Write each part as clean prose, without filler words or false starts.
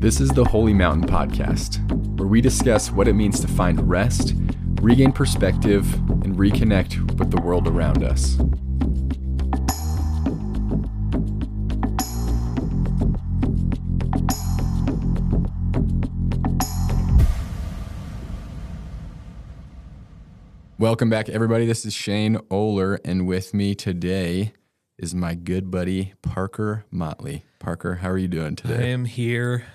This is the Holy Mountain Podcast, where we discuss what it means to find rest, regain perspective, and reconnect with the world around us. Welcome back, everybody. This is Shane Oehler, and with me today is my good buddy, Parker Motley. Parker, how are you doing today? I am here.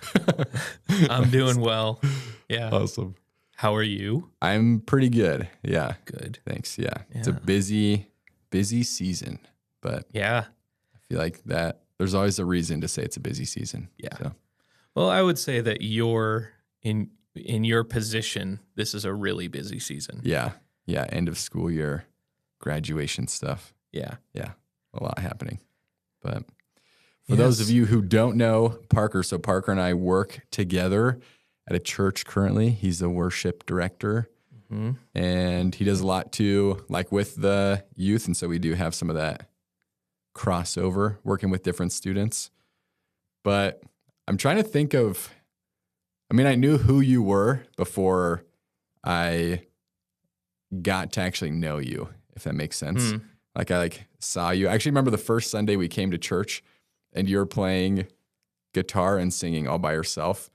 I'm doing well. Yeah. Awesome. How are you? I'm pretty good. Yeah. Good. Thanks. Yeah. It's a busy season, but yeah, I feel like that there's always a reason to say it's a busy season. Yeah. So. Well, I would say that you're in your position, this is a really busy season. Yeah. Yeah. End of school year, graduation stuff. Yeah. Yeah. A lot happening. But for those of you who don't know Parker, so Parker and I work together at a church currently. He's the worship director, and he does a lot too, like with the youth. And so we do have some of that crossover working with different students. But I'm trying to think of, I knew who you were before I got to actually know you, if that makes sense. Like I saw you. I actually remember the first Sunday we came to church and you were playing guitar and singing all by yourself.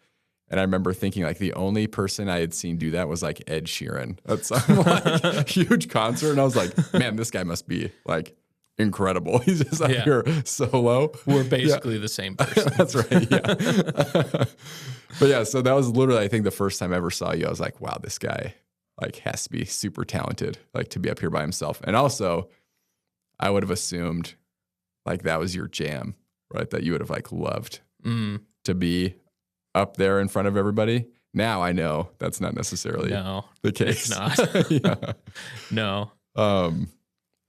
And I remember thinking the only person I had seen do that was Ed Sheeran at some huge concert. And I was like, man, this guy must be incredible. He's just up here solo. We're basically the same person. That's right. Yeah. But yeah, so that was literally, I think, the first time I ever saw you. I was like, wow, this guy has to be super talented, to be up here by himself. And also, I would have assumed that was your jam, right? That you would have loved to be up there in front of everybody. Now I know that's not necessarily the case. It's not. Yeah. No.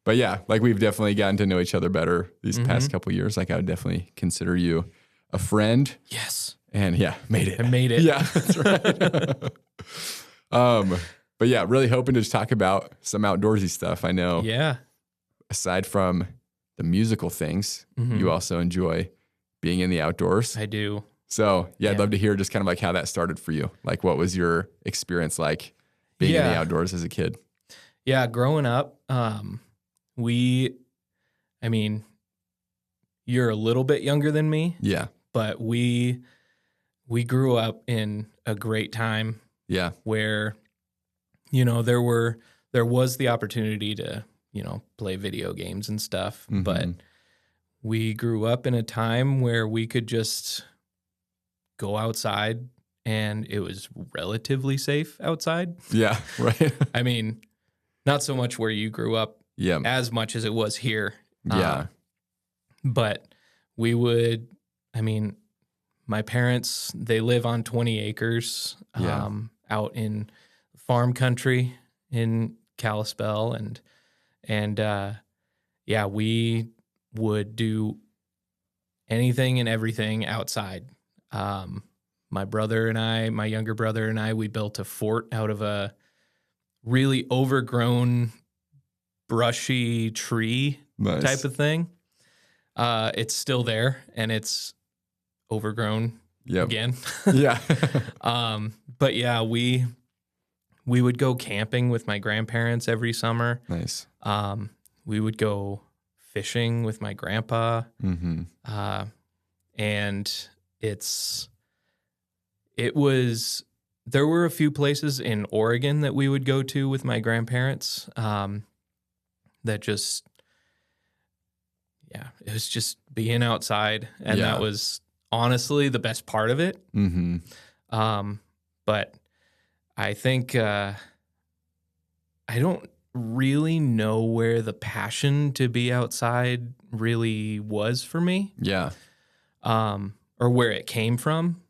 But yeah, we've definitely gotten to know each other better these past couple years. I would definitely consider you a friend. Yes. And yeah, made it. I made it. Yeah, that's right. But yeah, really hoping to just talk about some outdoorsy stuff. I know. Yeah. Aside from the musical things, you also enjoy being in the outdoors. I do. So I'd love to hear just kind of how that started for you. What was your experience like being in the outdoors as a kid? Yeah, growing up, you're a little bit younger than me. Yeah. But we grew up in a great time. Yeah. Where, there was the opportunity to, play video games and stuff. But we grew up in a time where we could just go outside and it was relatively safe outside. Yeah, right. Not so much where you grew up as much as it was here. Yeah. But we would, my parents, they live on 20 acres out in farm country in Kalispell. And we would do anything and everything outside. My younger brother and I, we built a fort out of a really overgrown, brushy tree type of thing. It's still there and it's overgrown again. Yeah. But yeah, we would go camping with my grandparents every summer. Nice. We would go fishing with my grandpa. And there were a few places in Oregon that we would go to with my grandparents. That just, it was just being outside. And that was honestly the best part of it. But I think, I don't really know where the passion to be outside really was for me. Yeah. Or where it came from.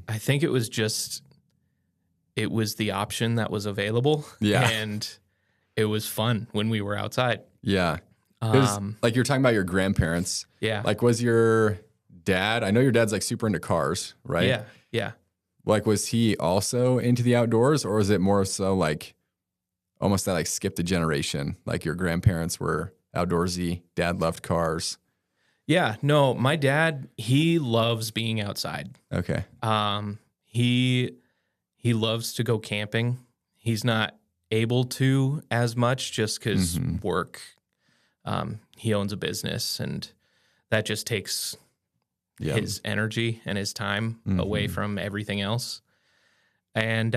I think it was the option that was available. Yeah. And it was fun when we were outside. Yeah. You're talking about your grandparents. Yeah. Was your dad, I know your dad's super into cars, right? Yeah. Yeah. Was he also into the outdoors, or was it more so almost that skipped a generation? Your grandparents were outdoorsy, dad loved cars. Yeah, no, my dad, he loves being outside. Okay. He loves to go camping. He's not able to as much just because work. He owns a business, and that just takes his energy and his time away from everything else. And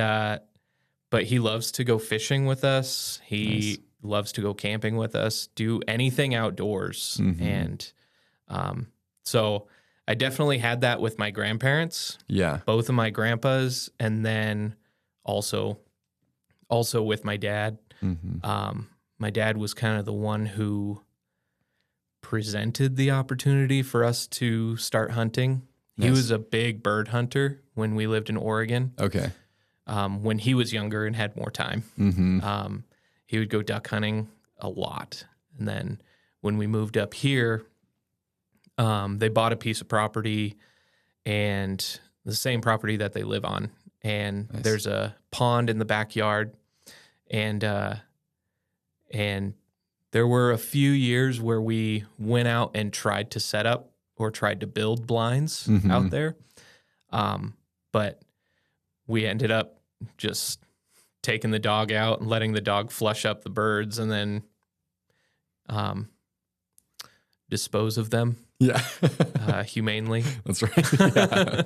but he loves to go fishing with us. He loves to go camping with us, do anything outdoors. And so I definitely had that with my grandparents. Yeah. Both of my grandpas, and then also with my dad. My dad was kind of the one who presented the opportunity for us to start hunting. He was a big bird hunter when we lived in Oregon. Okay. When he was younger and had more time. He would go duck hunting a lot. And then when we moved up here, they bought a piece of property, and the same property that they live on. And there's a pond in the backyard. And there were a few years where we went out and tried to set up or tried to build blinds out there. But we ended up just taking the dog out and letting the dog flush up the birds, and then dispose of them. Yeah. Humanely. That's right. Yeah.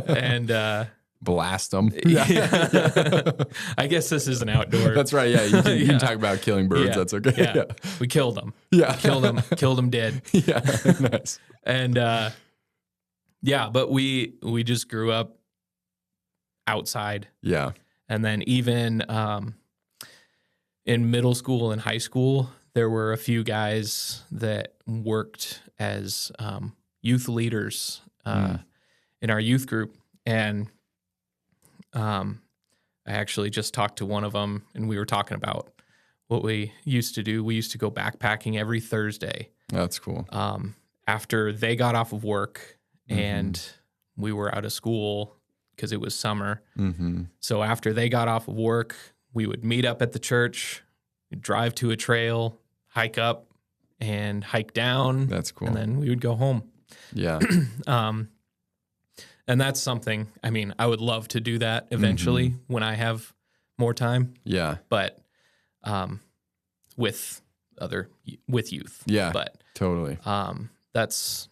And blast them. Yeah. I guess this is an outdoor. That's right. Yeah. You can talk about killing birds. Yeah. That's okay. Yeah. We killed them. Yeah. Killed them dead. Yeah. Nice. And but we just grew up outside. Yeah. And then even in middle school and high school, there were a few guys that worked as youth leaders in our youth group. And I actually just talked to one of them, and we were talking about what we used to do. We used to go backpacking every Thursday. That's cool. After they got off of work and we were out of school because it was summer. So after they got off of work, we would meet up at the church, drive to a trail, hike up and hike down. That's cool. And then we would go home. Yeah. And that's something, I mean, I would love to do that eventually when I have more time. Yeah. But with youth. Yeah. But totally. that's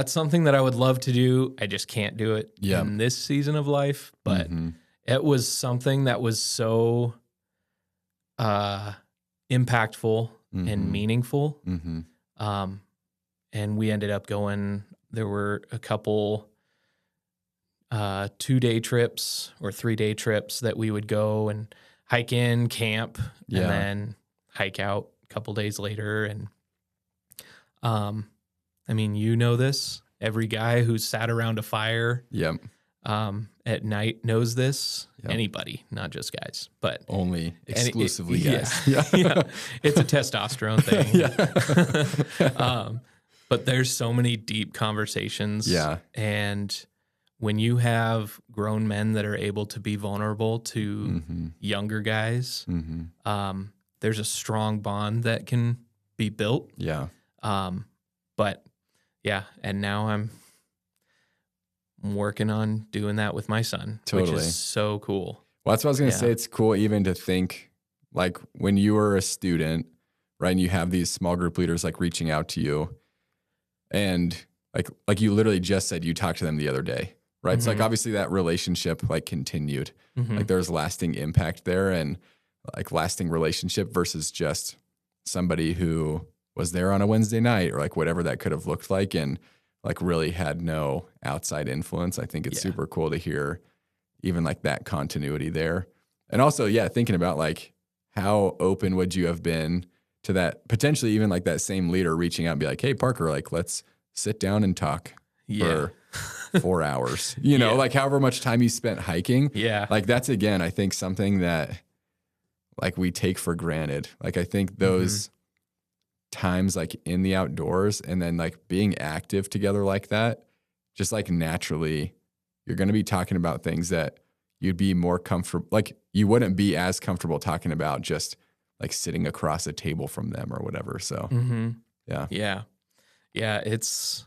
something that I would love to do. I just can't do it in this season of life. But it was something that was so impactful and meaningful. And we ended up going, there were a couple 2-day trips or 3-day trips that we would go and hike in, camp, and then hike out a couple days later. And I mean, you know this. Every guy who's sat around a fire at night knows this. Anybody, not just guys, but only exclusively guys. Yeah. It's a testosterone thing. But there's so many deep conversations. Yeah. And when you have grown men that are able to be vulnerable to younger guys, there's a strong bond that can be built. Yeah. But yeah, and now I'm working on doing that with my son, which is so cool. Well, that's what I was going to say. It's cool even to think, like, when you were a student, right, and you have these small group leaders like reaching out to you, and like you literally just said you talked to them the other day, right? It's like obviously that relationship like continued, like there's lasting impact there and like lasting relationship versus just somebody who was there on a Wednesday night or like whatever that could have looked like and like really had no outside influence. I think it's super cool to hear even like that continuity there. And also, thinking about like how open would you have been to that, potentially even like that same leader reaching out and be like, hey, Parker, like let's sit down and talk for 4 hours, you know, like however much time you spent hiking. Yeah. Like that's, again, I think something that like we take for granted. Like I think those times like in the outdoors and then like being active together like that, just like naturally you're going to be talking about things that you'd be more comfortable, like you wouldn't be as comfortable talking about just like sitting across a table from them or whatever. So Yeah. Yeah, it's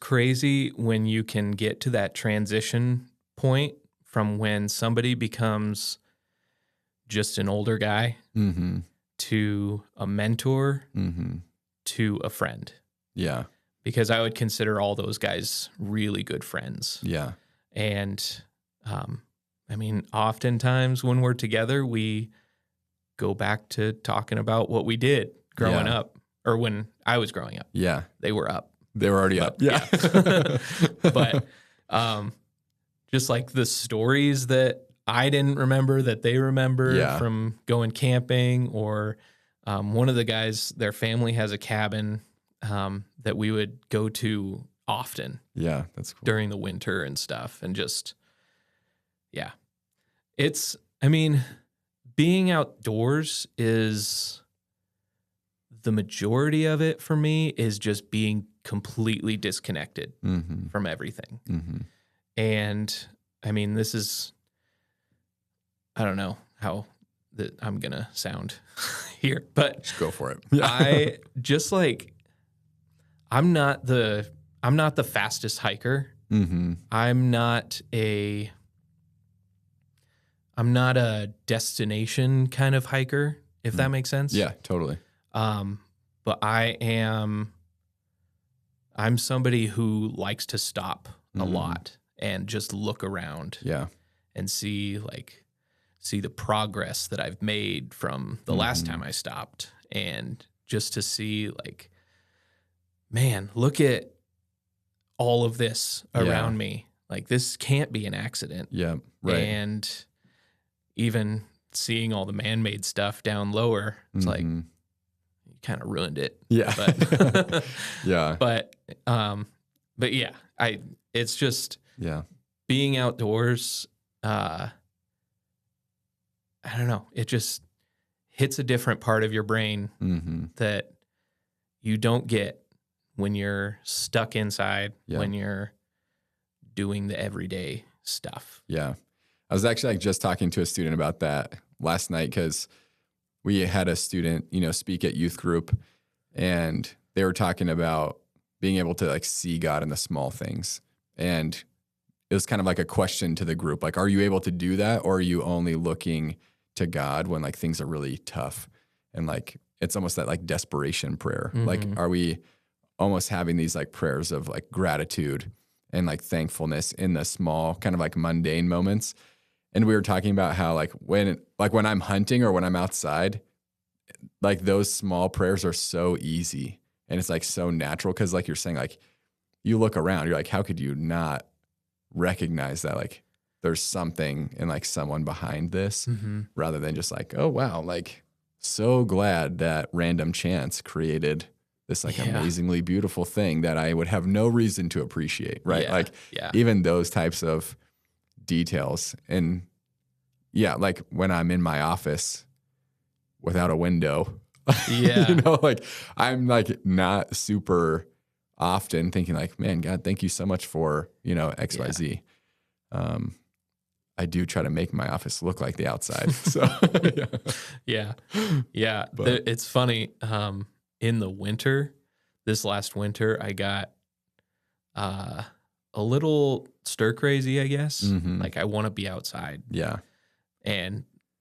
crazy when you can get to that transition point from when somebody becomes just an older guy Mm-hmm. to a mentor Mm-hmm. to a friend. Yeah. Because I would consider all those guys really good friends. Yeah. And I mean, oftentimes when we're together, we go back to talking about what we did growing up, or when I was growing up. Yeah. They were up. They were already up. Yeah. But just like the stories that I didn't remember that they remember from going camping, or one of the guys, their family has a cabin that we would go to often. Yeah, that's cool. During the winter and stuff. And just, it's, I mean, being outdoors is the majority of it for me is just being completely disconnected from everything. Mm-hmm. And I mean, this is, I don't know how that I'm going to sound here, but just go for it. I just like, I'm not the fastest hiker. Mm-hmm. I'm not a destination kind of hiker, if that makes sense. Yeah, totally. But I'm somebody who likes to stop a lot and just look around. Yeah. And see the progress that I've made from the last time I stopped, and just to see like, man, look at all of this around me. Like, this can't be an accident. Yeah, right. And even seeing all the man-made stuff down lower, it's like, you kind of ruined it. Yeah. But yeah. But yeah, it's just being outdoors. I don't know. It just hits a different part of your brain that you don't get when you're stuck inside, when you're doing the everyday stuff. Yeah. I was actually just talking to a student about that last night, because we had a student, speak at youth group, and they were talking about being able to see God in the small things. And it was kind of like a question to the group, like, are you able to do that? Or are you only looking to God when things are really tough? And it's almost that desperation prayer. Like, are we almost having these prayers of gratitude and thankfulness in the small kind of mundane moments? And we were talking about how when I'm hunting or when I'm outside, those small prayers are so easy, and it's so natural, because you're saying, you look around, you're how could you not recognize that there's something and someone behind this, rather than just oh wow, so glad that random chance created this amazingly beautiful thing that I would have no reason to appreciate, right? Even those types of details. And when I'm in my office without a window, I'm not super often thinking man, God, thank you so much for, XYZ. I do try to make my office look like the outside. So yeah. It's funny. In the winter, this last winter, I got a little stir crazy, I guess. I want to be outside. Yeah.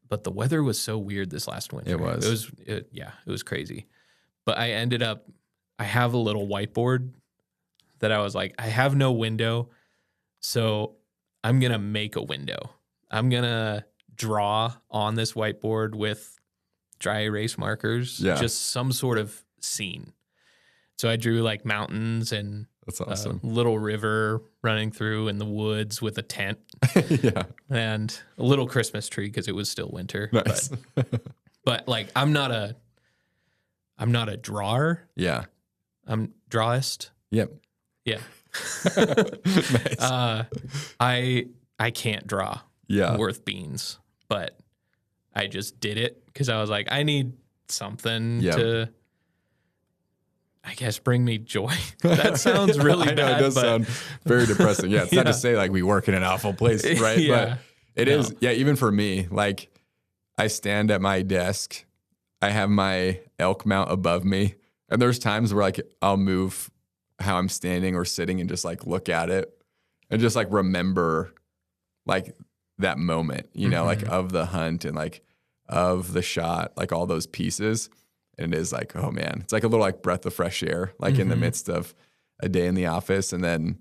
But the weather was so weird this last winter. It was crazy. But I ended up, I have a little whiteboard that I was I have no window, so I'm going to make a window. I'm going to draw on this whiteboard with dry erase markers, just some sort of scene. So I drew mountains and that's awesome. A little river running through in the woods with a tent. And a little Christmas tree because it was still winter. Nice. But I'm not a drawer. Yeah. I'm drawist. Yep. Yeah. Nice. I can't draw worth beans, but I just did it because I was I need something to, I guess, bring me joy. That sounds really bad. It does sound very depressing. Yeah, it's not to say we work in an awful place, right? But it is. Yeah, even for me, I stand at my desk, I have my elk mount above me, And there's times where like I'll move how I'm standing or sitting and just like look at it and just like remember like that moment, you know, like of the hunt and like of the shot, like all those pieces. And it is like, oh man, it's like a little like breath of fresh air, like in the midst of a day in the office. And then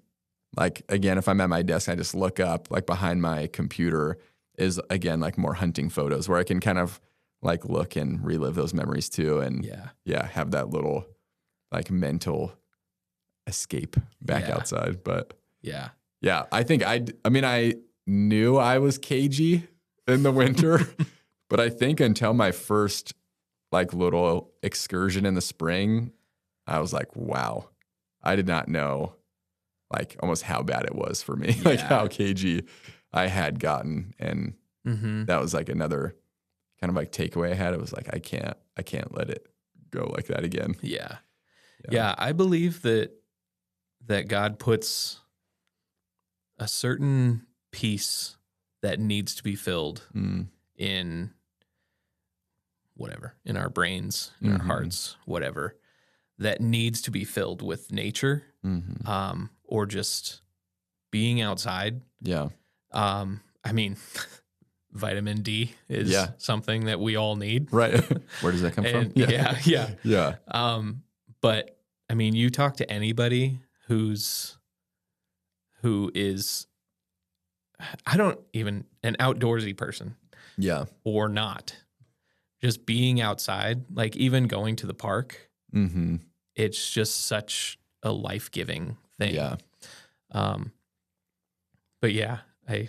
like, again, if I'm at my desk, I just look up, like behind my computer is again, like more hunting photos where I can kind of like look and relive those memories too. And have that little like mental escape back outside. But yeah, I think I knew I was cagey in the winter, but I think until my first like little excursion in the spring, I was like, wow, I did not know like almost how bad it was for me, like how cagey I had gotten. And that was like another kind of like takeaway I had. It was like, I can't let it go like that again. Yeah. I believe that God puts a certain piece that needs to be filled in whatever, in our brains, in our hearts, whatever, that needs to be filled with nature, or just being outside. I mean, vitamin D is something that we all need. Right. Where does that come from? Yeah. But I mean, you talk to anybody who is, I don't even, an outdoorsy person. Or not. Just being outside, like even going to the park, it's just such a life-giving thing. But I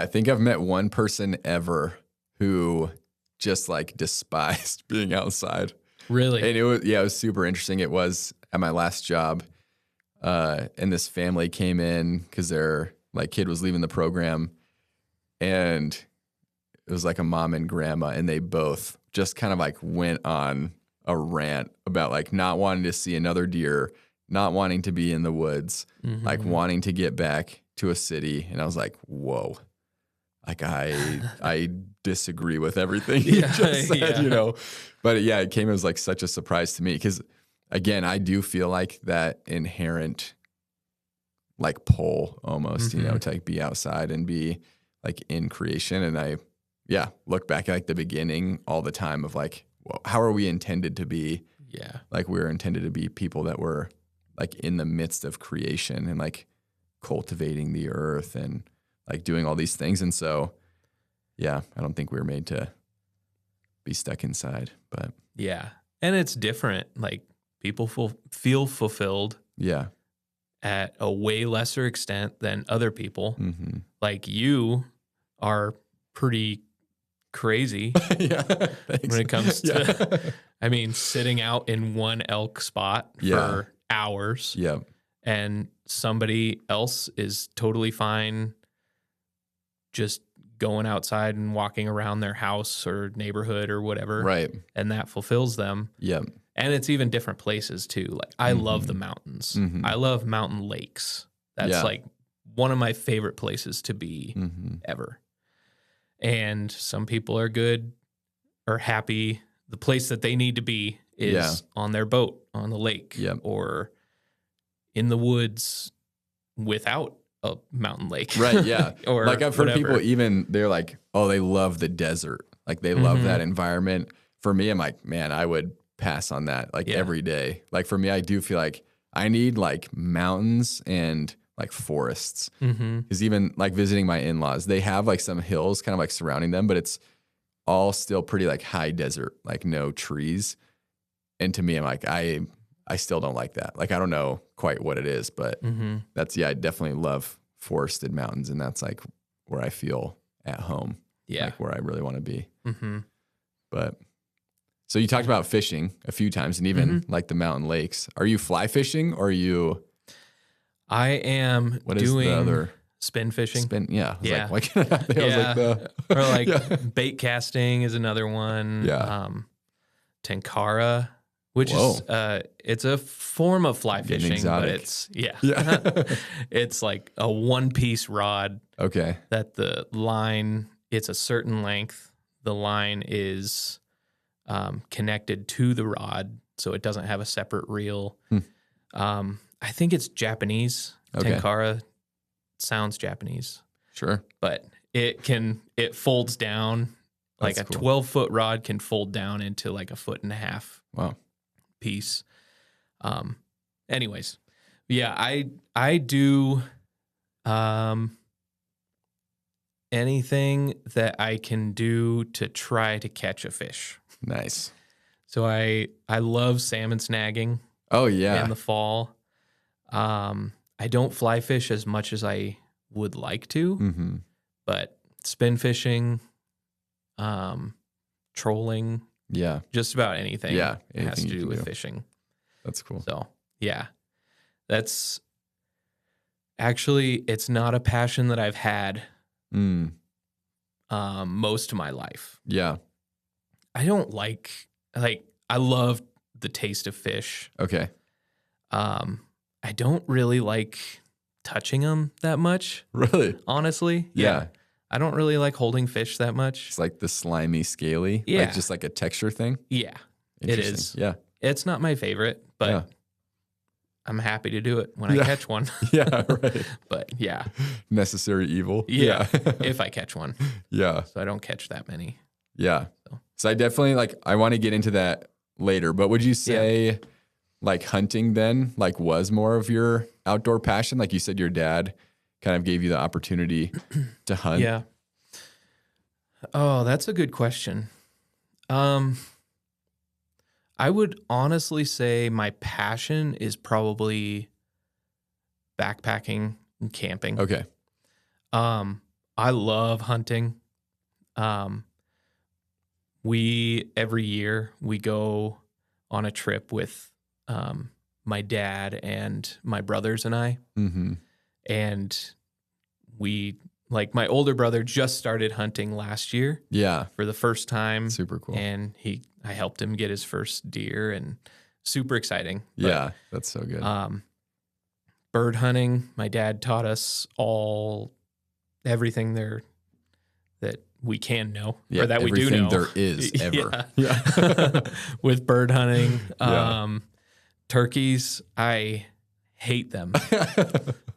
think I've met one person ever who just like despised being outside. Really? And it was super interesting. It was at my last job, and this family came in because their like kid was leaving the program, and it was like a mom and grandma, and they both just kind of like went on a rant about like not wanting to see another deer, not wanting to be in the woods, like wanting to get back to a city. And I was like, whoa, like I disagree with everything you just said, you know? But it came as like such a surprise to me because again, I do feel like that inherent like pull almost, you know, to like be outside and be like in creation. And I look back at like the beginning all the time of like, well, how are we intended to be? Like we were intended to be people that were like in the midst of creation and like cultivating the earth and like doing all these things. And so, I don't think we were made to be stuck inside, but and it's different. Like people feel fulfilled at a way lesser extent than other people. Like you are pretty crazy when it comes to, I mean, sitting out in one elk spot for hours. And somebody else is totally fine just going outside and walking around their house or neighborhood or whatever. Right. And that fulfills them. And it's even different places too. Like I love the mountains. I love mountain lakes. That's like one of my favorite places to be ever. And some people are good or happy. The place that they need to be is on their boat on the lake or in the woods without a mountain lake. Right. Yeah. Or like I've heard people even, they're like, oh, they love the desert. Like they love that environment. For me, I'm like, man, I would pass on that like every day. Like for me, I do feel like I need like mountains and like forests. Because even like visiting my in-laws, they have like some hills kind of like surrounding them, but it's all still pretty like high desert, like no trees. And to me, I'm like, I still don't like that. Like, I don't know quite what it is, but that's, I definitely love forested mountains. And that's like where I feel at home. Like where I really want to be. But so you talked about fishing a few times and even like the mountain lakes. Are you fly fishing or are you? I am doing spin fishing. Like, why can't I think or like bait casting is another one. Tenkara, which is it's a form of fly fishing, exotic. But it's it's like a one-piece rod. Okay. That the line, it's a certain length. The line is connected to the rod so it doesn't have a separate reel. I think it's Japanese. Okay. Tenkara sounds Japanese. Sure. But it folds down. Like That's a cool. 12-foot rod can fold down into like a 1.5 Wow. piece. Anyways, yeah, I do anything that I can do to try to catch a fish. Nice. So I love salmon snagging Oh, yeah. in the fall. I don't fly fish as much as I would like to, but spin fishing, trolling, just about anything, has to do with fishing. That's cool. So yeah, that's actually, it's not a passion that I've had most of my life. Yeah. I don't like I love the taste of fish. Okay. I don't really like touching them that much. Really? Honestly. Yeah. I don't really like holding fish that much. It's like the slimy, scaly. Yeah. Like just like a texture thing. Yeah, it Interesting. is. Yeah. It's not my favorite, but Yeah. I'm happy to do it when I catch one. Yeah, right. But yeah. Necessary evil. Yeah. If I catch one. Yeah. So I don't catch that many. Yeah. So I definitely I want to get into that later, but would you say like hunting then was more of your outdoor passion? Like you said, your dad kind of gave you the opportunity to hunt. Yeah. Oh, that's a good question. I would honestly say my passion is probably backpacking and camping. Okay. I love hunting. Every year we go on a trip with my dad and my brothers and I. And my older brother just started hunting last year. Yeah. For the first time. Super cool. And I helped him get his first deer, and super exciting. Yeah, that's so good. Bird hunting, my dad taught us everything there that we can know, or that we do know. There is ever. Yeah. With bird hunting. Turkeys, I hate them.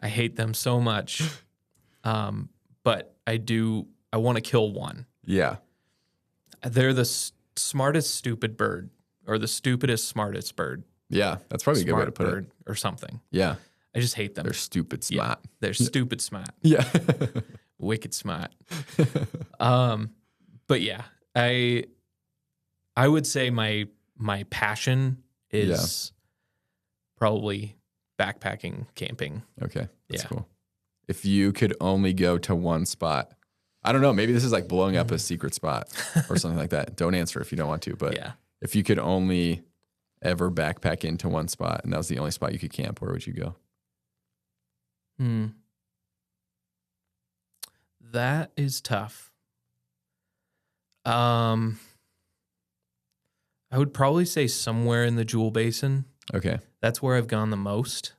I hate them so much. But I want to kill one. Yeah. They're the smartest stupid bird, or the stupidest smartest bird. Yeah, that's probably a good way to put it. Or something. Yeah. I just hate them. They're stupid smart. Yeah, they're stupid smart. Yeah. Wicked smart. But yeah, I would say my passion is probably backpacking, camping. Okay. That's cool. If you could only go to one spot, I don't know, maybe this is like blowing up a secret spot or something like that. Don't answer if you don't want to, but if you could only ever backpack into one spot and that was the only spot you could camp, where would you go? That is tough. I would probably say somewhere in the Jewel Basin. Okay. That's where I've gone the most.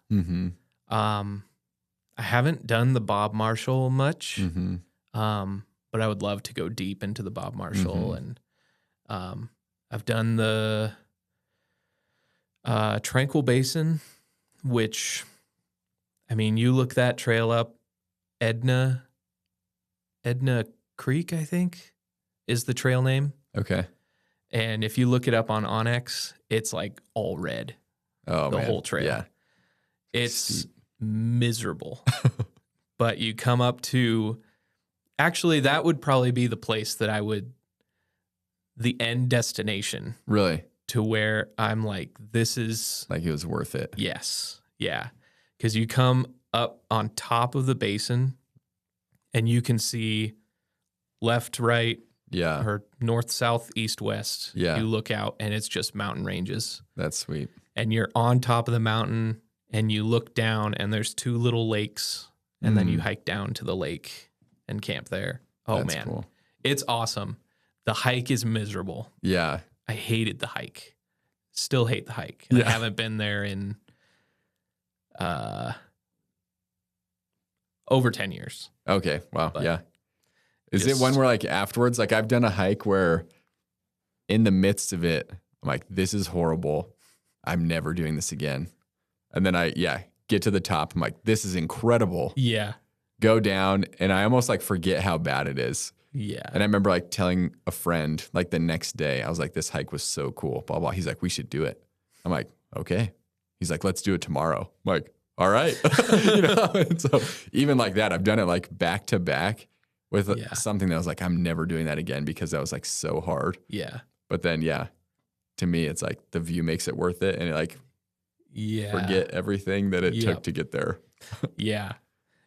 I haven't done the Bob Marshall much, but I would love to go deep into the Bob Marshall. And I've done the Tranquil Basin, which, I mean, you look that trail up, Edna Creek, I think, is the trail name. Okay. And if you look it up on Onyx, it's like all red. Oh, the man. whole trail. Yeah. It's miserable. But you come up to, actually, that would probably be the place that the end destination. Really? To where I'm like, this is. Like it was worth it. Yes. Yeah. Because you come up on top of the basin and you can see left, right, or north, south, east, west. Yeah. You look out and it's just mountain ranges. That's sweet. And you're on top of the mountain and you look down and there's two little lakes, and then you hike down to the lake and camp there. Oh, that's man. Cool. It's awesome. The hike is miserable. Yeah. I hated the hike. Still hate the hike. I haven't been there in over 10 years. Okay. Wow. But yeah. Is it one where like afterwards, like I've done a hike where in the midst of it, I'm like, this is horrible. I'm never doing this again. And then I get to the top. I'm like, this is incredible. Yeah. Go down, and I almost like forget how bad it is. Yeah. And I remember like telling a friend like the next day, I was like, this hike was so cool, blah, blah. He's like, we should do it. I'm like, okay. He's like, let's do it tomorrow. I'm like, all right. And so even like that, I've done it like back to back with something that I was like, I'm never doing that again because that was like so hard. Yeah. But then, to me, it's like the view makes it worth it. And it like, forget everything that it took to get there. Yeah.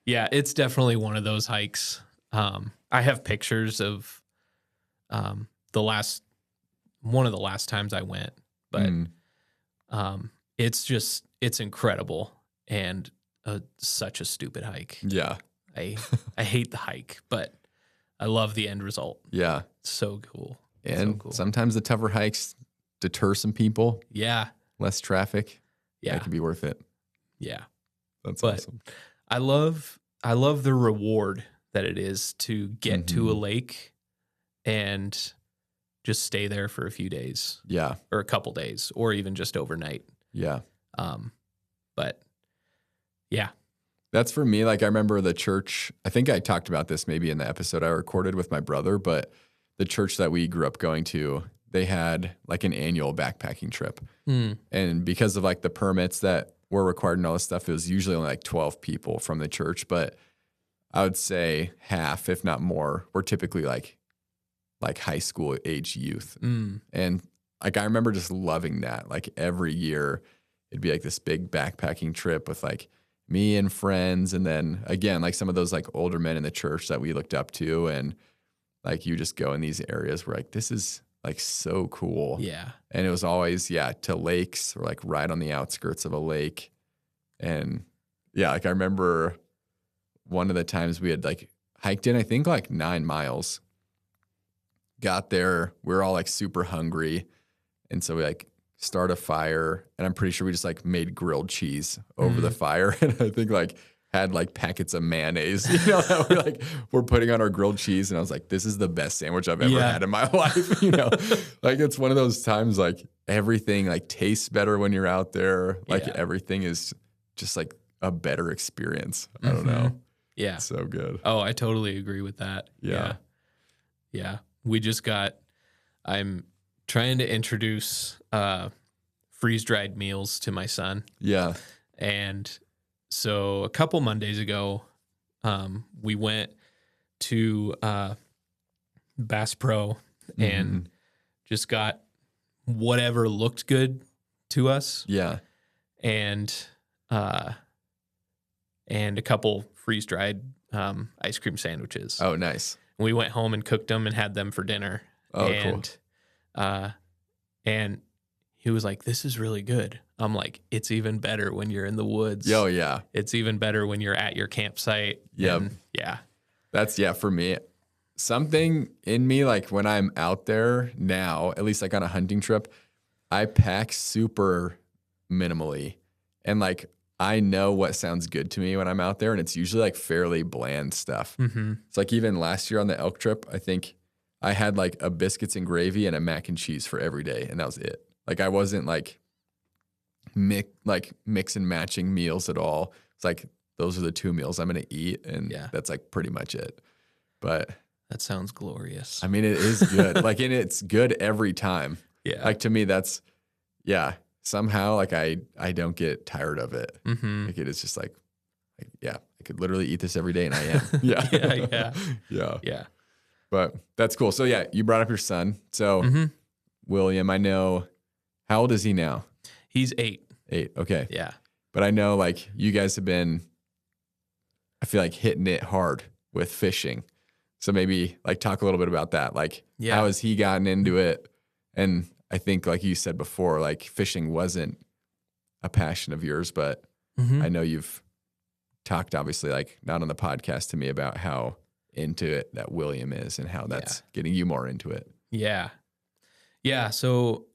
Yeah. It's definitely one of those hikes. I have pictures of one of the last times I went, but it's incredible and such a stupid hike. Yeah. I hate the hike, but I love the end result. Yeah. It's so cool. And sometimes the tougher hikes deter some people. Yeah. Less traffic. Yeah. That could be worth it. Yeah. That's awesome. I love the reward that it is to get to a lake and just stay there for a few days. Yeah. Or a couple days, or even just overnight. Yeah. But yeah. That's for me. Like I remember the church, I think I talked about this maybe in the episode I recorded with my brother, but the church that we grew up going to, they had like an annual backpacking trip. And because of like the permits that were required and all this stuff, it was usually only like 12 people from the church. But I would say half, if not more, were typically like high school age youth. And like I remember just loving that. Like every year it'd be like this big backpacking trip with like me and friends. And then again, like some of those like older men in the church that we looked up to. And like you just go in these areas where like this is like so cool. Yeah. And it was always, to lakes or like right on the outskirts of a lake. And like I remember one of the times we had like hiked in, I think like 9 miles. Got there, we were all like super hungry. And so we like start a fire, and I'm pretty sure we just like made grilled cheese over the fire. And I think like had like packets of mayonnaise, that we're putting on our grilled cheese. And I was like, this is the best sandwich I've ever had in my life. Like it's one of those times like everything like tastes better when you're out there. Like everything is just like a better experience. I don't know. Yeah. It's so good. Oh, I totally agree with that. Yeah. I'm trying to introduce freeze-dried meals to my son. Yeah. And so a couple Mondays ago, we went to Bass Pro and just got whatever looked good to us. Yeah. And a couple freeze-dried ice cream sandwiches. Oh, nice. We went home and cooked them and had them for dinner. Oh, cool. And he was like, this is really good. I'm like, it's even better when you're in the woods. Oh, yeah. It's even better when you're at your campsite. Yep. Yeah. That's, for me. Something in me, like when I'm out there now, at least like on a hunting trip, I pack super minimally. And like, I know what sounds good to me when I'm out there, and it's usually like fairly bland stuff. It's like even last year on the elk trip, I think I had like a biscuits and gravy and a mac and cheese for every day, and that was it. Like I wasn't like mix and matching meals at all. It's like those are the 2 meals I'm going to eat, and that's like pretty much it. But that sounds glorious. I mean, it is good. Like, and it's good every time. Yeah. Like to me, that's somehow like I don't get tired of it. Like it is just like I could literally eat this every day, and I am. Yeah. But that's cool. So you brought up your son. So William, I know, how old is he now? He's 8. 8. Okay. Yeah. But I know like you guys have been, I feel like hitting it hard with fishing. So maybe like talk a little bit about that. Like how has he gotten into it? And I think like you said before, like fishing wasn't a passion of yours, but I know you've talked obviously like not on the podcast to me about how into it that William is and how that's getting you more into it. Yeah. Yeah. So,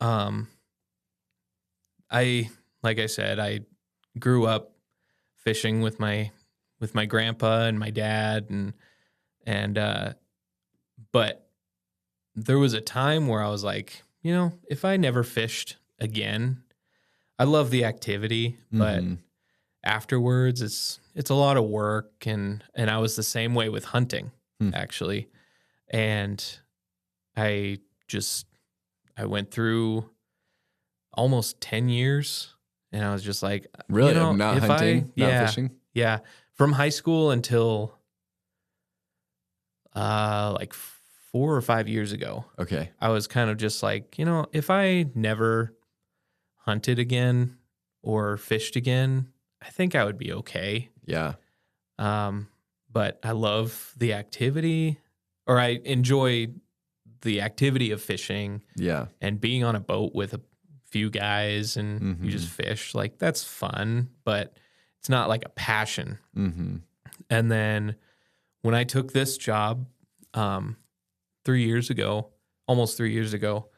like I said, I grew up fishing with my grandpa and my dad but there was a time where I was like, if I never fished again, I love the activity, but afterwards it's a lot of work, and I was the same way with hunting actually. And I went through almost 10 years, and I was just like, really, you know, not if hunting, not fishing. Yeah, from high school until like 4 or 5 years ago. Okay. I was kind of just like, you know, if I never hunted again or fished again, I think I would be okay. Yeah. But I love the activity, or I enjoy the activity of fishing. Yeah. And being on a boat with a few guys and you just fish, like that's fun, but it's not like a passion. And then when I took this job 3 years ago, almost 3 years ago,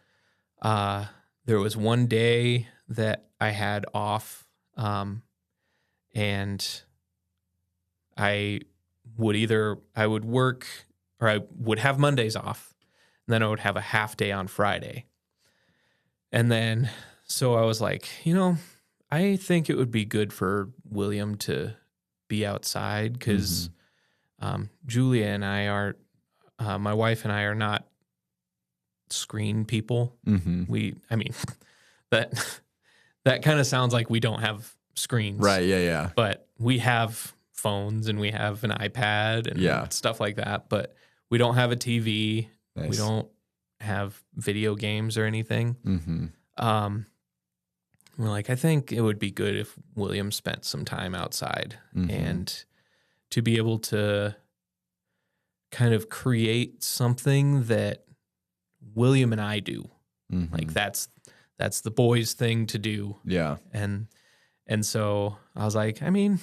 there was one day that I had off, and I would work, or I would have Mondays off, and then I would have a half day on Friday. And then, so I was like, you know, I think it would be good for William to be outside, because Julia and I are, my wife and I are not screen people. I mean, that kind of sounds like we don't have screens. Right. Yeah. Yeah. But we have phones and we have an iPad and stuff like that. But we don't have a TV. Nice. We don't have video games or anything. We're like, I think it would be good if William spent some time outside and to be able to kind of create something that William and I do. Like that's the boys' thing to do. Yeah. And so I was like, I mean,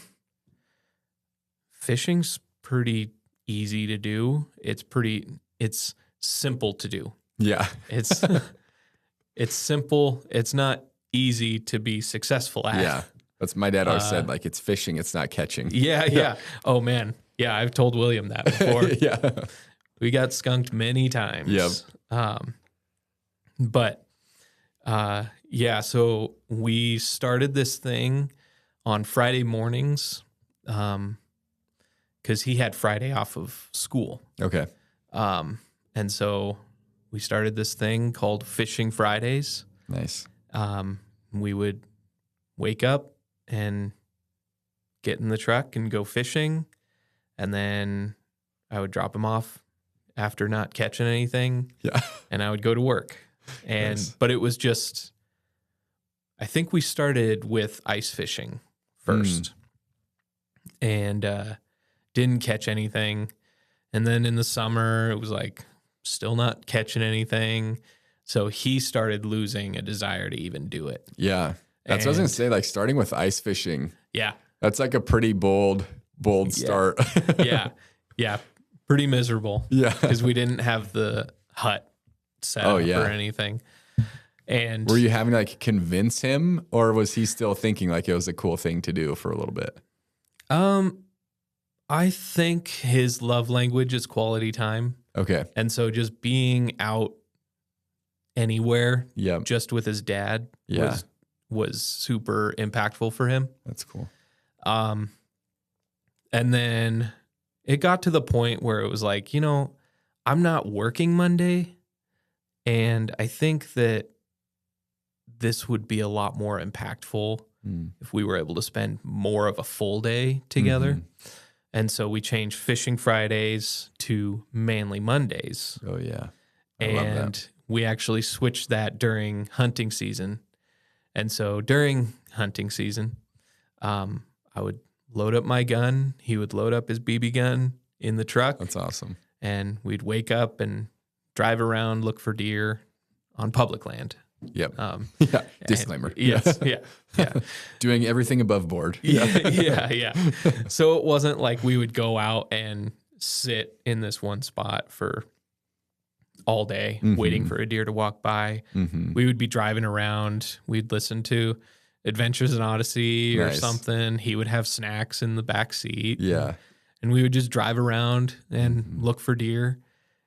fishing's pretty easy to do. It's simple to do. Yeah. It's simple. It's not easy to be successful at. Yeah. That's my dad always said, like, it's fishing, it's not catching. Yeah. Oh man. Yeah, I've told William that before. Yeah. We got skunked many times. Yep. But so we started this thing on Friday mornings, because he had Friday off of school. Okay. And so we started this thing called Fishing Fridays. Nice. We would wake up and get in the truck and go fishing, and then I would drop him off after not catching anything. Yeah. And I would go to work. And nice. But it was just, I think we started with ice fishing first and didn't catch anything. And then in the summer, it was like still not catching anything. So he started losing a desire to even do it. Yeah. That's what I was going to say, like starting with ice fishing. Yeah. That's like a pretty bold start. Yeah. Pretty miserable. Yeah. Because we didn't have the hut set up or anything. And were you having to like convince him, or was he still thinking like it was a cool thing to do for a little bit? I think his love language is quality time. Okay. And so just being out anywhere just with his dad was super impactful for him. That's cool. And then it got to the point where it was like, you know, I'm not working Monday, and I think that this would be a lot more impactful if we were able to spend more of a full day together. And so we changed Fishing Fridays to Manly Mondays. Oh, yeah. I love that. We actually switched that during hunting season. And so during hunting season, I would load up my gun. He would load up his BB gun in the truck. That's awesome. And we'd wake up and drive around, look for deer on public land. Yep. Disclaimer. Yes. Yeah. Doing everything above board. Yeah. So it wasn't like we would go out and sit in this one spot for all day waiting for a deer to walk by. We would be driving around. We'd listen to Adventures in Odyssey or something. He would have snacks in the back seat. Yeah. And we would just drive around and look for deer.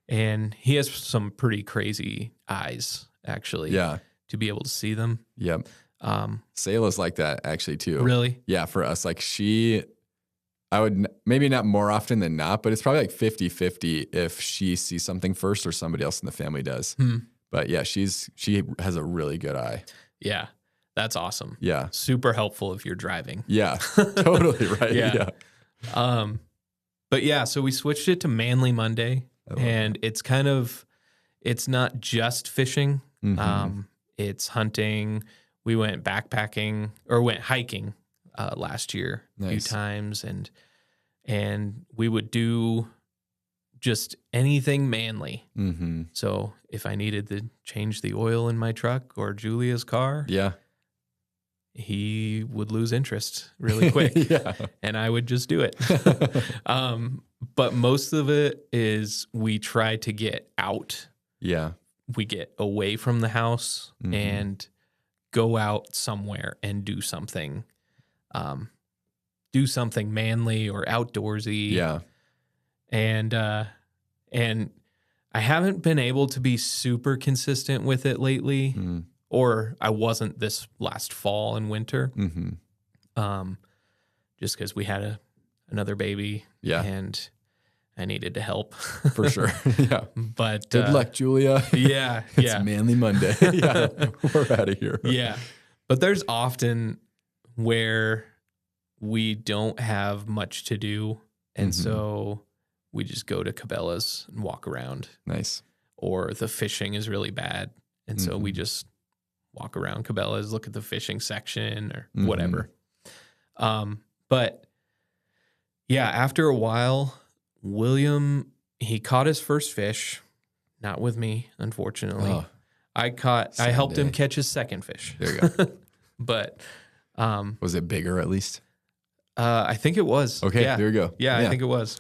And he has some pretty crazy eyes, actually. Yeah. To be able to see them. Yep. Sayla's like that actually too. Really? Yeah, for us. Like I would maybe not more often than not, but it's probably like 50-50 if she sees something first or somebody else in the family does. But yeah, she has a really good eye. Yeah. That's awesome. Yeah. Super helpful if you're driving. Yeah. Totally right. Yeah. But yeah, so we switched it to Manly Monday, and it's not just fishing. It's hunting. We went went hiking last year a few times, and we would do just anything manly. So if I needed to change the oil in my truck or Julia's car, he would lose interest really quick. And I would just do it. But most of it is we try to get out. Yeah. We get away from the house and go out somewhere and do something manly or outdoorsy. Yeah. And I haven't been able to be super consistent with it lately, or I wasn't this last fall and winter. Just because we had another baby, and I needed to help for sure. Yeah, but good luck, Julia. Yeah, it's Manly Monday. Yeah, we're out of here. Yeah, but there's often where we don't have much to do, and so we just go to Cabela's and walk around. Nice. Or the fishing is really bad, and so we just walk around Cabela's, look at the fishing section or whatever. But yeah, after a while, William, he caught his first fish, not with me, unfortunately. Oh, I helped him catch his second fish. There you go. But was it bigger at least? I think it was. Okay, there you go. Yeah, I think it was.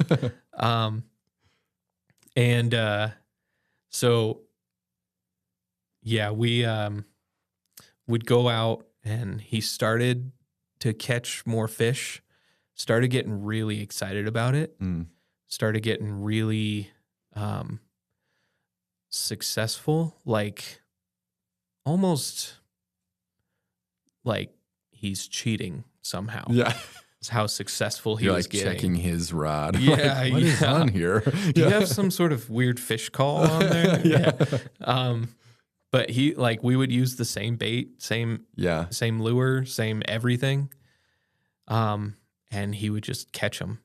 So yeah, we'd go out, and he started to catch more fish, started getting really excited about it, started getting really successful, like almost like he's cheating somehow. Yeah. It's how successful he You're was like getting. checking his rod. Yeah. Like, what is on here? Do you have some sort of weird fish call on there? Yeah. But we would use the same bait, same lure, same everything. And he would just catch them.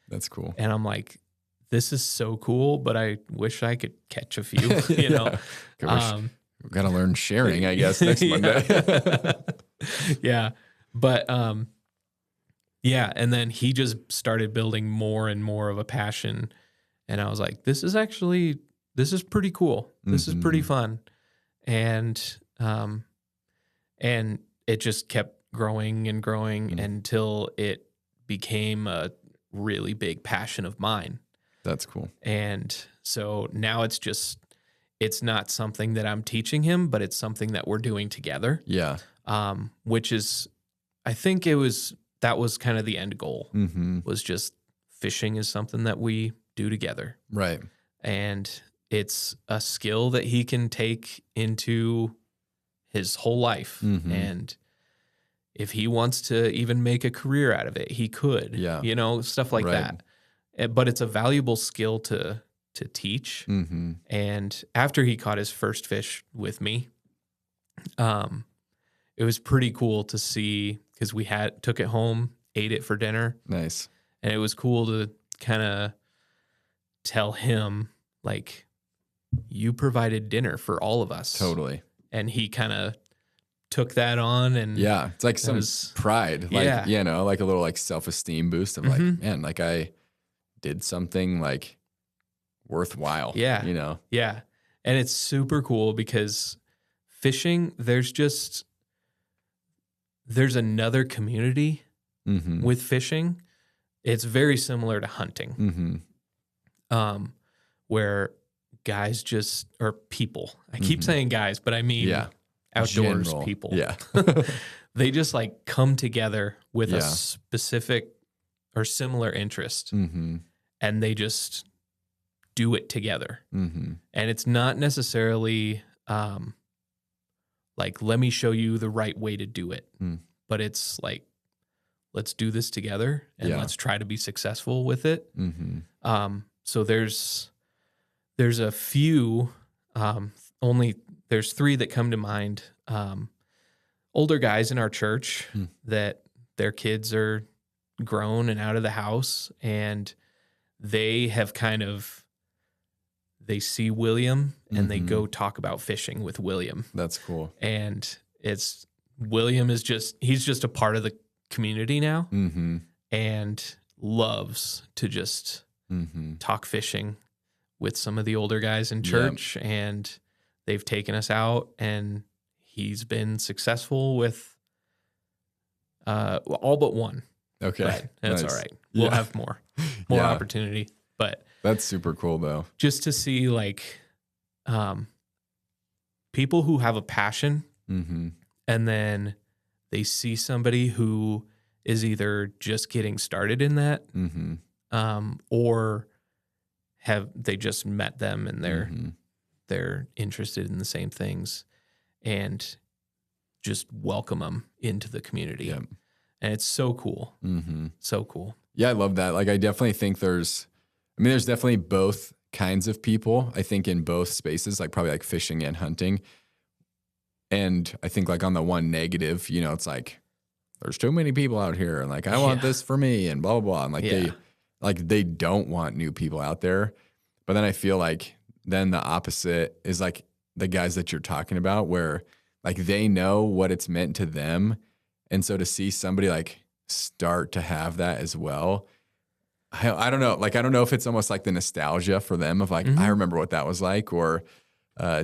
That's cool. And I'm like, this is so cool, but I wish I could catch a few, you know? We've got to learn sharing, I guess, next Monday. Yeah. But, yeah. And then he just started building more and more of a passion. And I was like, this is pretty cool. This is pretty fun. And it just kept growing and growing until it became a really big passion of mine. That's cool. And so now it's not something that I'm teaching him, but it's something that we're doing together. Yeah. Which is, I think that was kind of the end goal, was just fishing is something that we do together. Right. And it's a skill that he can take into his whole life. And if he wants to even make a career out of it, he could, stuff like that. But it's a valuable skill to teach. And after he caught his first fish with me, it was pretty cool to see, because we took it home, ate it for dinner. Nice. And it was cool to kind of tell him, like, you provided dinner for all of us. Totally. And he kind of took that on, and it's like some pride, like, like a little like self-esteem boost of like, man, like I did something like worthwhile. Yeah. Yeah. And it's super cool because fishing, there's another community with fishing. It's very similar to hunting. Where guys or people, I keep saying guys, but I mean outdoors general people. Yeah. They just like come together with a specific or similar interest, and they just do it together. And it's not necessarily like, let me show you the right way to do it. But it's like, let's do this together and let's try to be successful with it. So there's a few, there's 3 that come to mind. Older guys in our church that their kids are grown and out of the house, and they have they see William and they go talk about fishing with William. That's cool. And William is he's just a part of the community now and loves to just talk fishing with some of the older guys in church. And they've taken us out, and he's been successful with all but one. Okay. But that's nice. all right. We'll have more opportunity. But that's super cool though. Just to see like people who have a passion and then they see somebody who is either just getting started in that or they just met them and they're interested in the same things, and just welcome them into the community. Yep. And it's so cool. So cool. Yeah, I love that. Like, I definitely think there's definitely both kinds of people, I think, in both spaces, like probably like fishing and hunting. And I think like on the one negative, you know, it's like, there's too many people out here, and like, I want this for me, and blah, blah, blah. And like they don't want new people out there. But then I feel like then the opposite is like the guys that you're talking about, where like they know what it's meant to them. And so to see somebody like start to have that as well, I don't know. Like, I don't know if it's almost like the nostalgia for them of like, I remember what that was like, or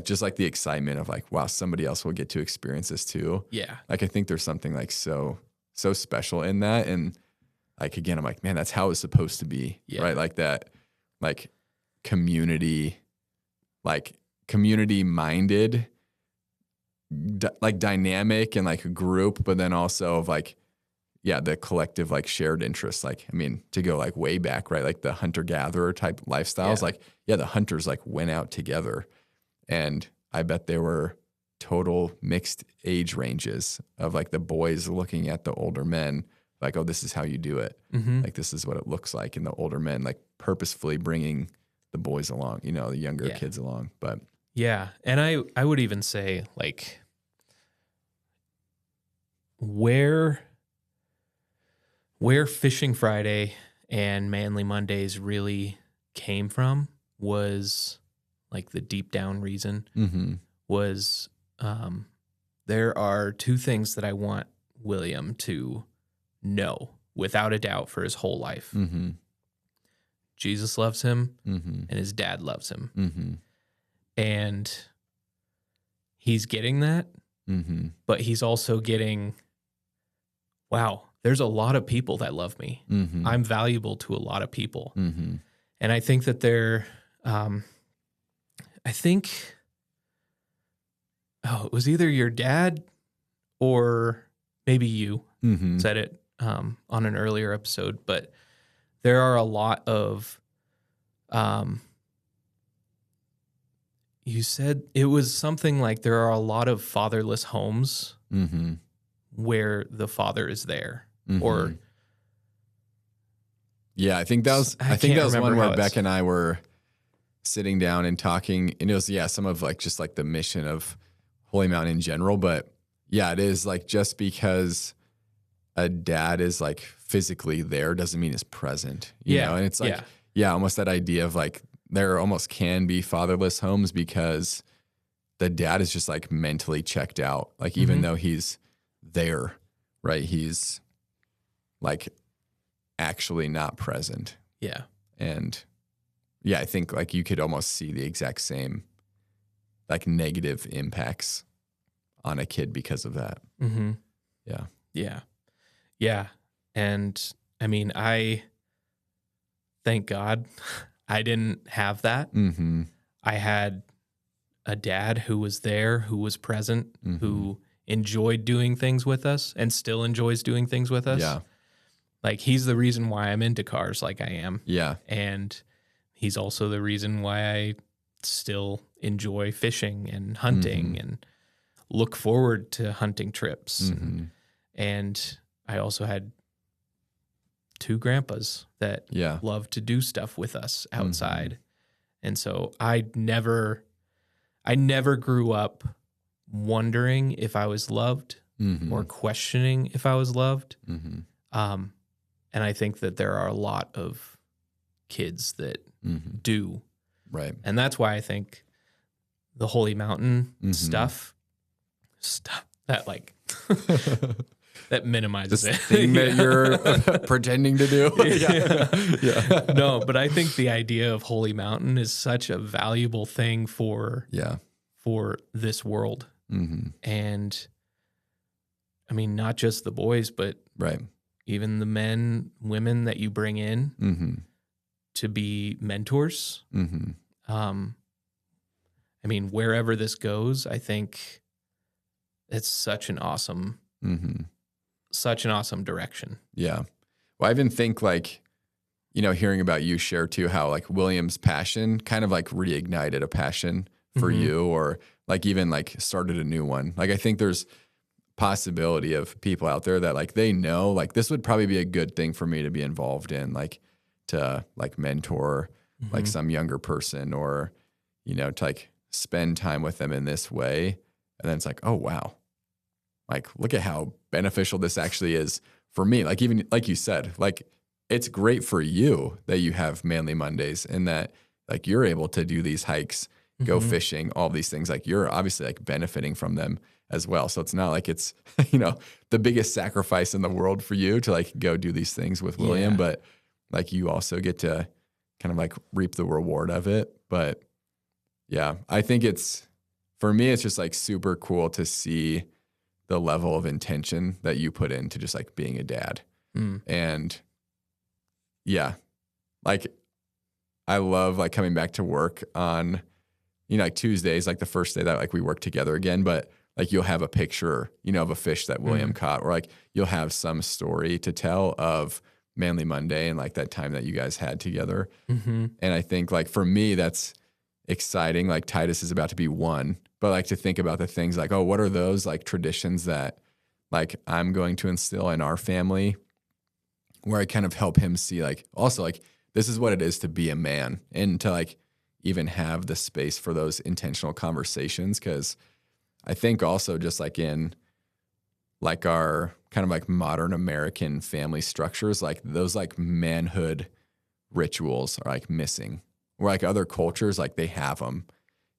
just like the excitement of like, wow, somebody else will get to experience this too. Yeah. Like, I think there's something like so special in that. And like, again, I'm like, man, that's how it's supposed to be, right? Like that, like community minded, like dynamic and like a group, but then also of like, the collective like shared interests. Like, I mean, to go like way back, right? Like the hunter gatherer type lifestyles, like, the hunters like went out together, and I bet there were total mixed age ranges of like the boys looking at the older men like, oh, this is how you do it. Like, this is what it looks like. And the older men like purposefully bringing the boys along, you know, the younger kids along. But yeah. And I would even say like where Fishing Friday and Manly Mondays really came from was like the deep down reason was there are 2 things that I want William to know without a doubt for his whole life. Jesus loves him and his dad loves him. And he's getting that, but he's also getting, wow, there's a lot of people that love me. I'm valuable to a lot of people. And I think that it was either your dad or maybe you said it on an earlier episode, but there are a lot of, you said it was something like there are a lot of fatherless homes where the father is there. Or I think that was one where Beck and I were sitting down and talking, and it was some of like just like the mission of Holy Mountain in general. But it is like, just because a dad is like physically there doesn't mean is present, you know? And it's like almost that idea of like there almost can be fatherless homes because the dad is just like mentally checked out, like even though he's there, right? He's like actually not present. Yeah. And I think like you could almost see the exact same like negative impacts on a kid because of that. Yeah. And I mean, I thank God I didn't have that. I had a dad who was there, who was present, who enjoyed doing things with us and still enjoys doing things with us. Yeah. Like, he's the reason why I'm into cars like I am. Yeah. And he's also the reason why I still enjoy fishing and hunting and look forward to hunting trips. And I also had 2 grandpas that loved to do stuff with us outside. And so I never grew up wondering if I was loved or questioning if I was loved. And I think that there are a lot of kids that do. Right. And that's why I think the Holy Mountain stuff that like that minimizes this it. thing that you're pretending to do. No, but I think the idea of Holy Mountain is such a valuable thing for this world. And I mean, not just the boys, but even the men, women that you bring in to be mentors. I mean, wherever this goes, I think it's such an awesome direction. Yeah. Well, I even think like, you know, hearing about you share too, how like William's passion kind of like reignited a passion for you, or like even like started a new one. Like, I think there's possibility of people out there that like, they know like this would probably be a good thing for me to be involved in, like to like mentor like some younger person, or, you know, to like spend time with them in this way. And then it's like, oh, wow. Like, look at how beneficial this actually is for me. Like, even like you said, like it's great for you that you have Manly Mondays and that like you're able to do these hikes, go fishing, all these things. Like you're obviously like benefiting from them as well. So it's not like it's, you know, the biggest sacrifice in the world for you to like go do these things with William, but like you also get to kind of like reap the reward of it. But yeah, I think it's, for me, it's just like super cool to see the level of intention that you put into just like being a dad. And yeah, like I love like coming back to work on, you know, like Tuesdays, like the first day that like we work together again, but like you'll have a picture, you know, of a fish that William caught, or like you'll have some story to tell of Manly Monday and like that time that you guys had together. And I think like for me, that's exciting. Like Titus is about to be 1, but like to think about the things like, oh, what are those like traditions that like I'm going to instill in our family, where I kind of help him see like also like this is what it is to be a man, and to like even have the space for those intentional conversations. Cause I think also just like in like our kind of like modern American family structures, like those like manhood rituals are like missing, where like other cultures, like they have them,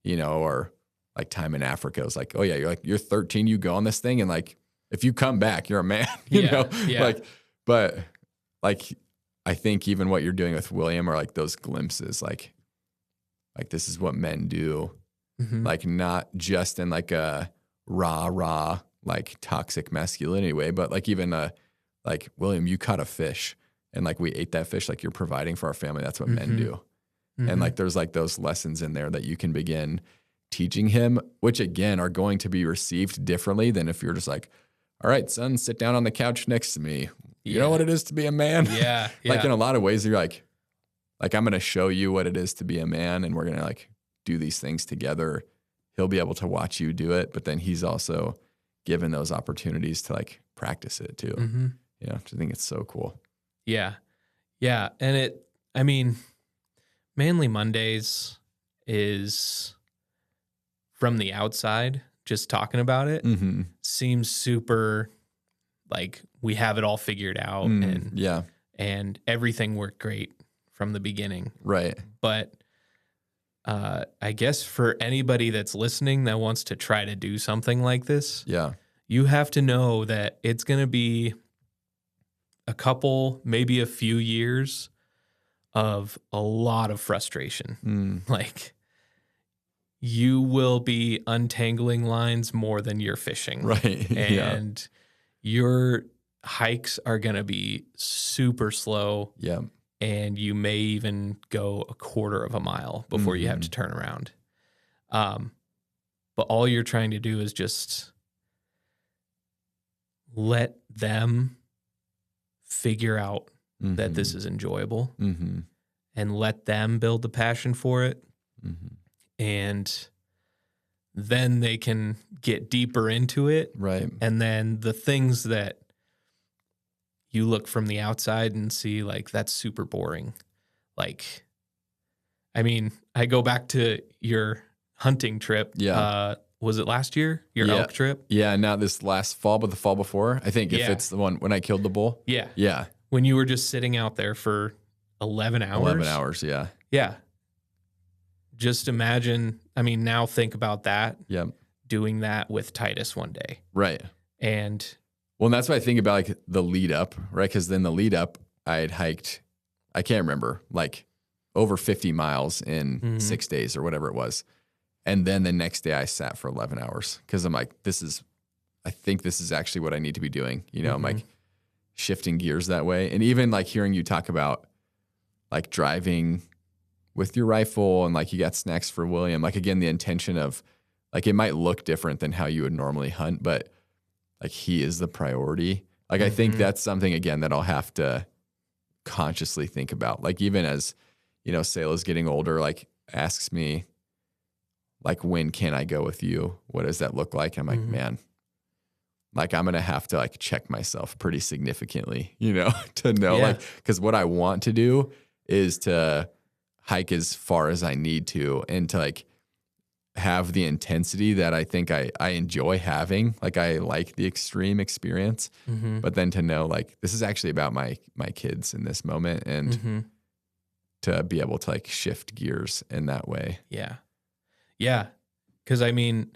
you know, or like time in Africa is like, oh yeah, you're 13, you go on this thing. And like, if you come back, you're a man, you know, like, but like, I think even what you're doing with William are like those glimpses, like this is what men do, like not just in like a rah, like toxic masculinity way, but like even like William, you caught a fish and like we ate that fish, like you're providing for our family. That's what men do. And like there's like those lessons in there that you can begin teaching him, which again are going to be received differently than if you're just like, all right, son, sit down on the couch next to me. You know what it is to be a man? Like in a lot of ways, you're like I'm going to show you what it is to be a man, and we're going to like do these things together. He'll be able to watch you do it, but then he's also given those opportunities to like practice it too. You know, I think it's so cool. Yeah. And I mean, Manly Mondays is, from the outside, just talking about it, seems super like we have it all figured out and everything worked great from the beginning. Right. But I guess for anybody that's listening that wants to try to do something like this, you have to know that it's going to be a couple, maybe a few years of a lot of frustration. Like you will be untangling lines more than you're fishing. Right. And your hikes are going to be super slow. And you may even go a quarter of a mile before you have to turn around. But all you're trying to do is just let them figure out that this is enjoyable and let them build the passion for it. And then they can get deeper into it. Right. And then the things that you look from the outside and see, like, that's super boring. Like, I mean, I go back to your hunting trip. Yeah. Was it last year? Your elk trip? Yeah, not this last fall, but the fall before. I think if it's the one when I killed the bull. Yeah. Yeah. When you were just sitting out there for 11 hours. 11 hours, yeah. Yeah. Just imagine, I mean, now think about that. Yep. Doing that with Titus one day. Right. And well, and that's what I think about, like the lead up, right? Because then the lead up, I had hiked, I can't remember, like over 50 miles in 6 days or whatever it was. And then the next day I sat for 11 hours because I'm like, I think this is actually what I need to be doing. You know, I'm like shifting gears that way. And even like hearing you talk about like driving with your rifle and like you got snacks for William, like again, the intention of like, it might look different than how you would normally hunt, but like he is the priority. Like, I think that's something again that I'll have to consciously think about. Like even as, you know, Selah's getting older, like asks me, like, when can I go with you? What does that look like? I'm like, man, like I'm going to have to like check myself pretty significantly, you know, to know like, cause what I want to do is to hike as far as I need to and to like have the intensity that I think I enjoy having. Like I like the extreme experience, but then to know like, this is actually about my kids in this moment and to be able to like shift gears in that way. Yeah. Yeah. Cause I mean,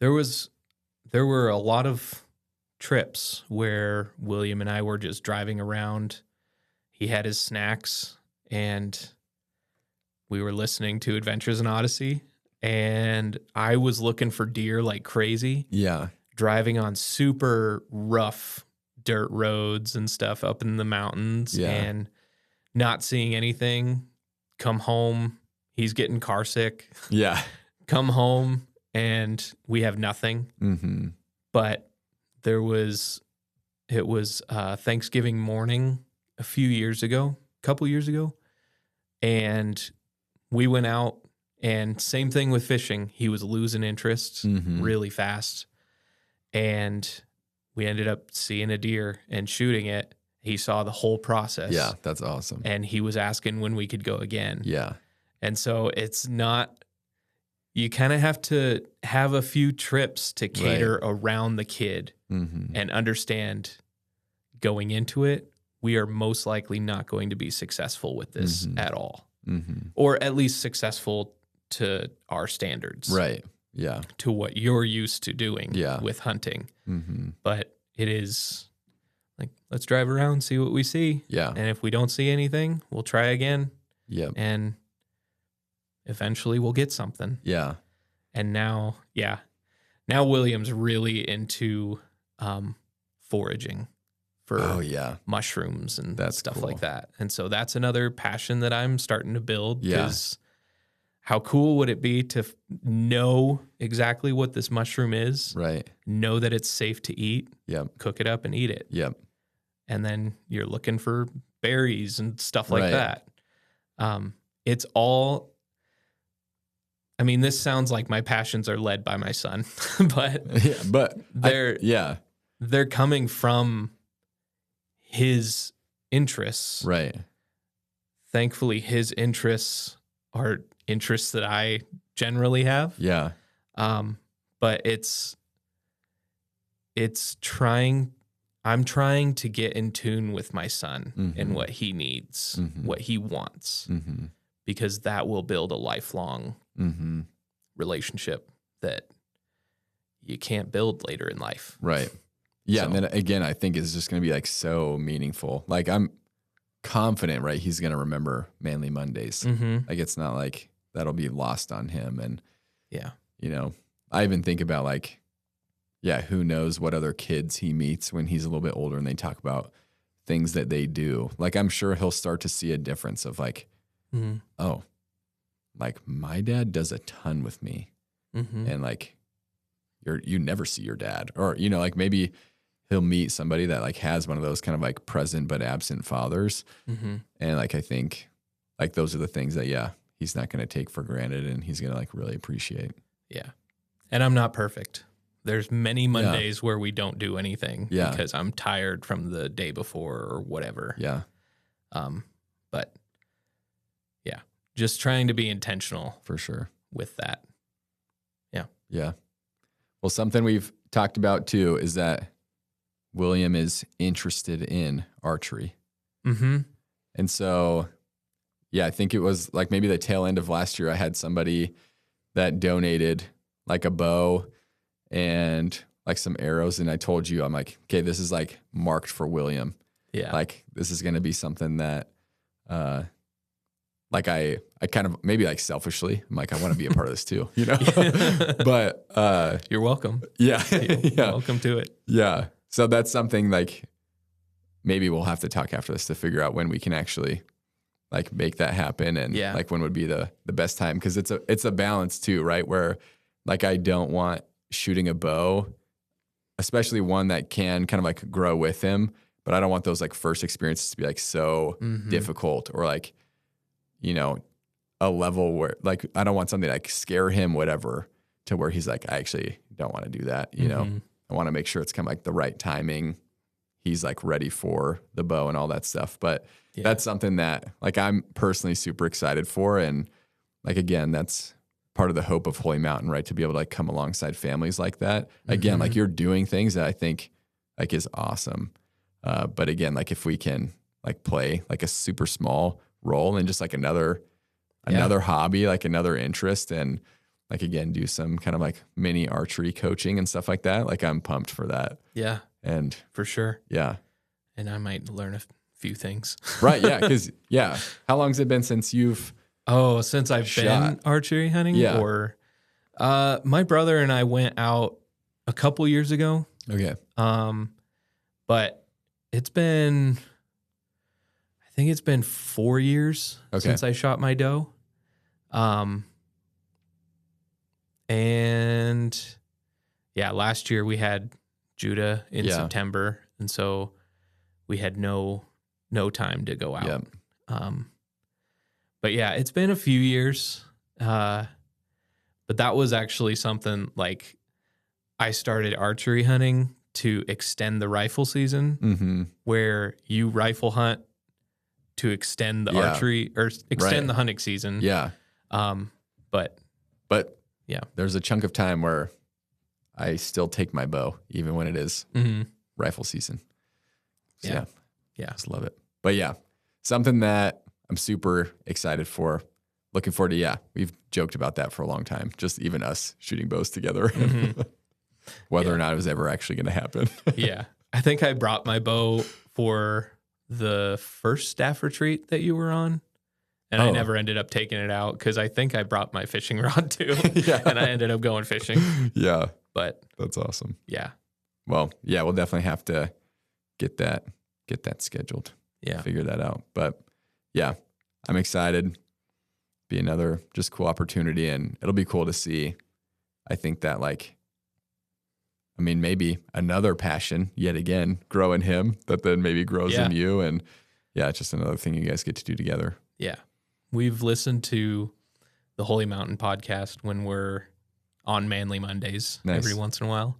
there were a lot of trips where William and I were just driving around. He had his snacks and we were listening to Adventures in Odyssey and I was looking for deer like crazy. Yeah. Driving on super rough dirt roads and stuff up in the mountains and not seeing anything. Come home. He's getting car sick. Yeah. Come home and we have nothing. But it was Thanksgiving morning a couple years ago. And we went out and same thing with fishing. He was losing interest really fast. And we ended up seeing a deer and shooting it. He saw the whole process. Yeah, that's awesome. And he was asking when we could go again. Yeah. And so it's not, you kind of have to have a few trips to cater around the kid and understand going into it, we are most likely not going to be successful with this at all. Or at least successful to our standards. Right. Yeah. To what you're used to doing with hunting. But it is like, let's drive around, see what we see. Yeah. And if we don't see anything, we'll try again. Yeah. And eventually we'll get something. Yeah. And now William's really into foraging for mushrooms and stuff like that. And so that's another passion that I'm starting to build. Because how cool would it be to know exactly what this mushroom is? Right. Know that it's safe to eat. Yep. Cook it up and eat it. Yep. And then you're looking for berries and stuff like that. It's all, I mean, this sounds like my passions are led by my son, but they're coming from his interests. Right. Thankfully, his interests are interests that I generally have. Yeah. But I'm trying to get in tune with my son and what he needs, what he wants, because that will build a lifelong relationship that you can't build later in life. Right. Yeah. So. And then again, I think it's just going to be like so meaningful. Like I'm confident, right? He's going to remember Manly Mondays. Like it's not like that'll be lost on him. And you know, I even think about like, who knows what other kids he meets when he's a little bit older and they talk about things that they do. Like I'm sure he'll start to see a difference of like, oh, like my dad does a ton with me. And like you never see your dad, or, you know, like maybe he'll meet somebody that like has one of those kind of like present but absent fathers. And like, I think like those are the things that, he's not going to take for granted and he's going to like really appreciate. Yeah. And I'm not perfect. There's many Mondays where we don't do anything because I'm tired from the day before or whatever. Yeah. But yeah, just trying to be intentional For sure. with that. Yeah. Yeah. Well, something we've talked about too is that William is interested in archery. Mm-hmm. And so, yeah, I think it was like maybe the tail end of last year, I had somebody that donated like a bow and like some arrows. And I told you, I'm like, okay, this is like marked for William. Yeah. Like this is going to be something that, like I kind of maybe like selfishly, I'm like, I want to be a part of this too, you know, but, you're welcome. Yeah. You're welcome to it. Yeah. So that's something like maybe we'll have to talk after this to figure out when we can actually like make that happen and like when would be the best time. Cause it's a balance too, right? Where like, I don't want shooting a bow, especially one that can kind of like grow with him, but I don't want those like first experiences to be like so difficult or like, you know, a level where like, I don't want something to like scare him, whatever, to where he's like, I actually don't want to do that. You know, I want to make sure it's kind of like the right timing. He's like ready for the bow and all that stuff. But that's something that like I'm personally super excited for. And like, again, that's part of the hope of Holy Mountain, right? To be able to like come alongside families like that. Again, like you're doing things that I think like is awesome. But again, like if we can like play like a super small role in just like another hobby, like another interest, and like, again, do some kind of like mini archery coaching and stuff like that. Like I'm pumped for that. Yeah. And for sure. Yeah. And I might learn a few things. Right. Yeah. Cause how long has it been since you've since I've been archery hunting? Yeah. Or my brother and I went out a couple years ago. Okay. But it's been, I think it's been 4 years since I shot my doe. And yeah, last year we had Judah in September. And so we had no time to go out. Yep. But yeah, it's been a few years. But that was actually something like I started archery hunting to extend the rifle season, where you rifle hunt to extend the archery or extend the hunting season. Yeah. But yeah, there's a chunk of time where I still take my bow, even when it is rifle season. So yeah. Just love it. But yeah, something that I'm super excited for. Looking forward to, we've joked about that for a long time. Just even us shooting bows together, whether or not it was ever actually going to happen. Yeah. I think I brought my bow for the first staff retreat that you were on. And I never ended up taking it out because I think I brought my fishing rod too. And I ended up going fishing. Yeah. But that's awesome. Yeah. Well, yeah, we'll definitely have to get that scheduled. Yeah. Figure that out. But yeah, I'm excited. Be another just cool opportunity, and it'll be cool to see. I think that maybe another passion yet again grow in him that then maybe grows in you. And it's just another thing you guys get to do together. Yeah. We've listened to the Holy Mountain podcast when we're on Manly Mondays every once in a while.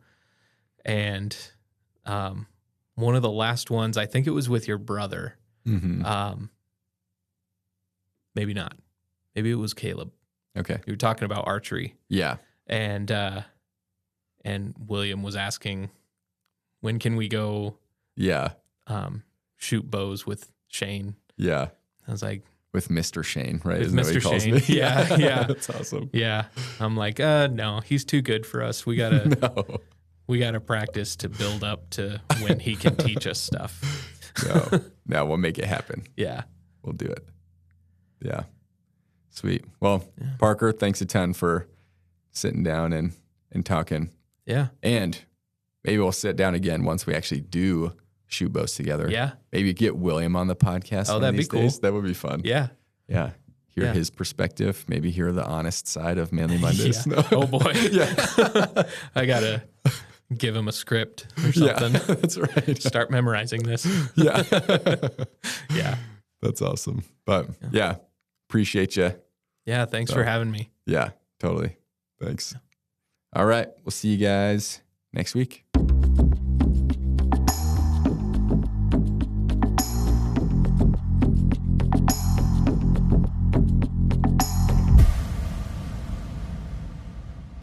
And one of the last ones, I think it was with your brother. Maybe not. Maybe it was Caleb. Okay. You were talking about archery. Yeah. And William was asking, when can we go shoot bows with Shane? Yeah. I was like, with Mr. Shane, right? With Mr. Shane. Yeah. Yeah. That's awesome. Yeah. I'm like, no, he's too good for us. We gotta practice to build up to when he can teach us stuff. No, we'll make it happen. Yeah. We'll do it. Yeah. Sweet. Well, Parker, thanks a ton for sitting down and talking. Yeah. And maybe we'll sit down again once we actually do shoot bows together. Yeah. Maybe get William on the podcast. Oh, that'd be cool. That would be fun. Yeah. Yeah. Hear his perspective. Maybe hear the honest side of Manly Mondays. No. Oh boy. Yeah. I gotta give him a script or something. Yeah, that's right. Start memorizing this. Yeah. Yeah. That's awesome. But appreciate you. Yeah. Thanks for having me. Yeah, totally. Thanks. All right. We'll see you guys next week.